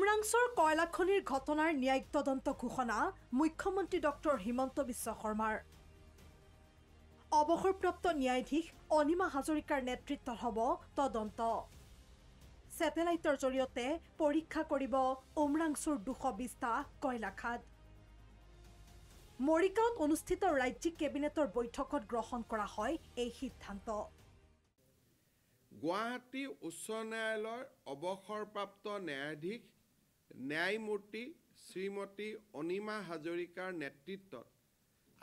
উমৰাংছৰ কয়লা খনিৰ ঘটনাৰ ন্যায়িক তদন্ত ঘোষণা মুখ্যমন্ত্ৰী ডক্টৰ হিমন্ত বিশ্ব শৰ্মাৰ। অৱসৰপ্ৰাপ্ত ন্যায়াধীশ অনিমা হাজৰিকাৰ নেতৃত্বত হ'ব তদন্ত। ছেটেলাইটৰ জৰিয়তে পৰীক্ষা কৰিব উমৰাংছৰ 220টা কয়লা খাদ। মৰিগাঁৱত অনুষ্ঠিত ৰাজ্যিক কেবিনেটৰ বৈঠকত গ্ৰহণ কৰা হয় এই সিদ্ধান্ত। গুৱাহাটী উচ্চ ন্যায়ালয়ৰ অৱসৰপ্ৰাপ্ত ন্যায়াধীশ ন্যায়মূৰ্তি শ্ৰীমতী অনিমা হাজৰিকাৰ নেতৃত্বত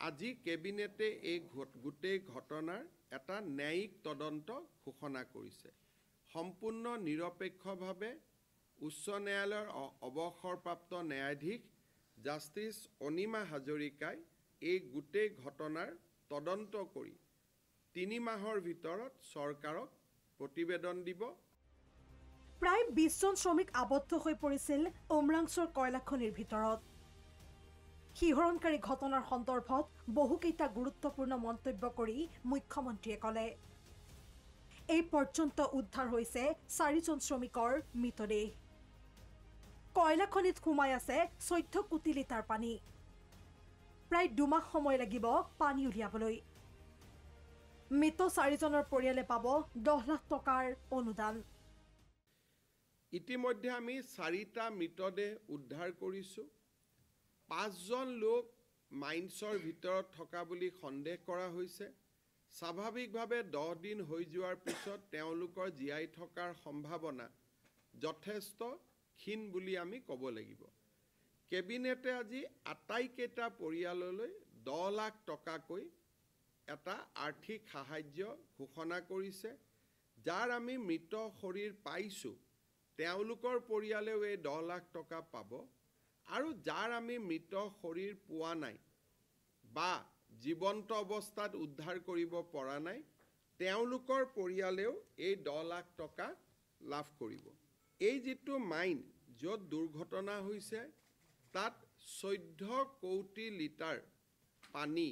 আজি কেবিনেটে এই গোটেই ঘটনাৰ এটা ন্যায়িক তদন্ত ঘোষণা কৰিছে। সম্পূৰ্ণ নিৰপেক্ষভাৱে উচ্চ ন্যায়ালয়ৰ অৱসৰপ্ৰাপ্ত ন্যায়াধীশ জাষ্টিছ অনিমা হাজৰিকাই এই গোটেই ঘটনাৰ তদন্ত কৰি 3 মাহৰ ভিতৰত চৰকাৰক প্ৰতিবেদন দিব। প্ৰায় 20 জন শ্ৰমিক আবদ্ধ হৈ পৰিছিল উমৰাংছৰ কয়লা খনিৰ ভিতৰত। শিহৰণকাৰী ঘটনাৰ সন্দৰ্ভত বহুকেইটা গুৰুত্বপূৰ্ণ মন্তব্য কৰি মুখ্যমন্ত্ৰীয়ে ক'লে, এই পৰ্যন্ত উদ্ধাৰ হৈছে 4 জন শ্ৰমিকৰ মৃতদেহ। কয়লা খনিত সোমাই আছে 14 কোটি লিটাৰ পানী। প্ৰায় 2 মাহ সময় লাগিব পানী উলিয়াবলৈ। মৃত 4 জনৰ পৰিয়ালে পাব 10 লাখ টকাৰ অনুদান। ইতিমধ্যে আমি 4টা মৃতদেহ উদ্ধাৰ কৰিছোঁ। 5 জন লোক মাইন্সৰ ভিতৰত থকা বুলি সন্দেহ কৰা হৈছে। স্বাভাৱিকভাৱে 10 দিন হৈ যোৱাৰ পিছত তেওঁলোকৰ জীয়াই থকাৰ সম্ভাৱনা যথেষ্ট ক্ষীণ বুলি আমি ক'ব লাগিব। কেবিনেটে আজি আটাইকেইটা পৰিয়াললৈ 10 লাখ টকাকৈ এটা আৰ্থিক সাহায্য ঘোষণা কৰিছে। যাৰ আমি মৃত শৰীৰ পাইছোঁ তেওঁলোকৰ পৰিয়ালেও এই 10 লাখ টকা পাব, আৰু যাৰ আমি মৃত শৰীৰ পোৱা নাই বা জীৱন্ত অৱস্থাত উদ্ধাৰ কৰিব পৰা নাই তেওঁলোকৰ পৰিয়ালেও এই 10 লাখ টকা লাভ কৰিব। এই যিটো মাইন য'ত দুৰ্ঘটনা হৈছে তাত 14 কোটি লিটাৰ পানী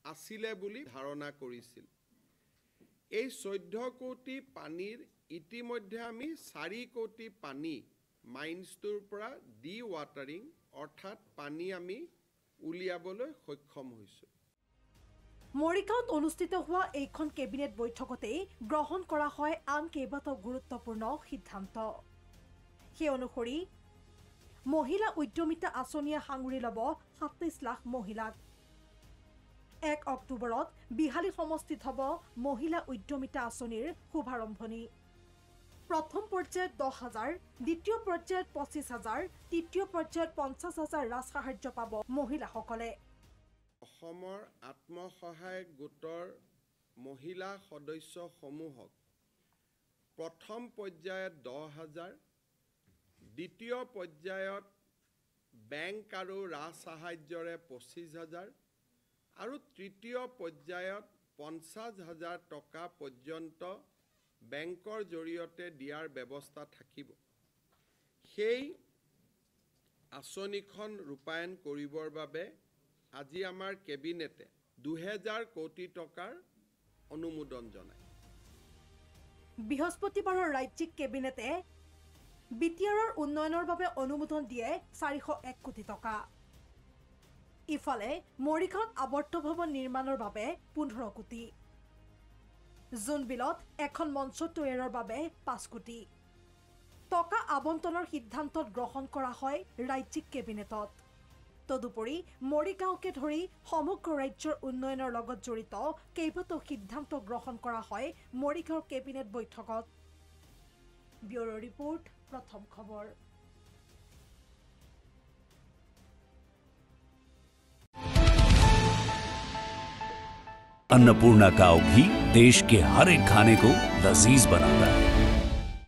আছিলে বুলি ধাৰণা কৰিছিল। এই 14 কোটি পানীৰ ইতিমধ্যে আমি 4 কোটি পানী মাইন্সটোৰ পৰা ডি ৱাটাৰিং অৰ্থাৎ পানী আমি উলিয়াবলৈ সক্ষম হৈছোঁ। মৰিগাঁৱত অনুষ্ঠিত হোৱা এইখন কেবিনেট বৈঠকতেই গ্ৰহণ কৰা হয় আন কেইবাটাও গুৰুত্বপূৰ্ণ সিদ্ধান্ত। সেই অনুসৰি মহিলা উদ্যমিতা আঁচনিয়ে সাঙুৰি ল'ব 27 লাখ মহিলাক। 1 অক্টোবৰত বিহালী সমষ্টিত হ'ব মহিলা উদ্যমিতা আঁচনিৰ শুভাৰম্ভণি। প্ৰথম পৰ্যায়ত 10,000, দ্বিতীয় পৰ্যায়ত 25,000, তৃতীয় পৰ্যায়ত 50,000 ৰাজসাহায্য পাব মহিলাসকলে। অসমৰ আত্মসহায়ক গোটৰ মহিলা সদস্যসমূহক প্ৰথম পৰ্যায়ত 10,000, দ্বিতীয় পৰ্যায়ত বেংক আৰু ৰাজসাহায্যৰে 25,000 আৰু তৃতীয় পৰ্যায়ত 50,000 টকা পৰ্যন্ত বেংকৰ জৰিয়তে দিয়াৰ ব্যৱস্থা থাকিব। সেই আঁচনিখন ৰূপায়ণ কৰিবৰ বাবে আজি আমাৰ কেবিনেটে 2000 কোটি টকাৰ অনুমোদন জনায়। বৃহস্পতিবাৰৰ ৰাজ্যিক কেবিনেটে বিটিআৰৰ উন্নয়নৰ বাবে অনুমোদন দিয়ে 401 কোটি টকা। ইফালে মৰিগাঁৱত আৱৰ্ত ভৱন নিৰ্মাণৰ বাবে 15 কোটি। জোনবিলত এখন মঞ্চ তৈয়াৰৰ বাবে 5 কোটি টকা আবণ্টনৰ সিদ্ধান্তত গ্ৰহণ কৰা হয় ৰাজ্যিক কেবিনেটত। তদুপৰি মৰিগাঁওকে ধৰি সমগ্ৰ ৰাজ্যৰ উন্নয়নৰ লগত জড়িত কেইবাটাও সিদ্ধান্ত গ্ৰহণ কৰা হয় মৰিগাঁৱৰ কেবিনেট বৈঠকত। ব্যুৰো ৰিপৰ্ট, প্ৰথম খবৰ। अन्नपूर्णा काव घी देश के हर एक खाने को लजीज बनाता है।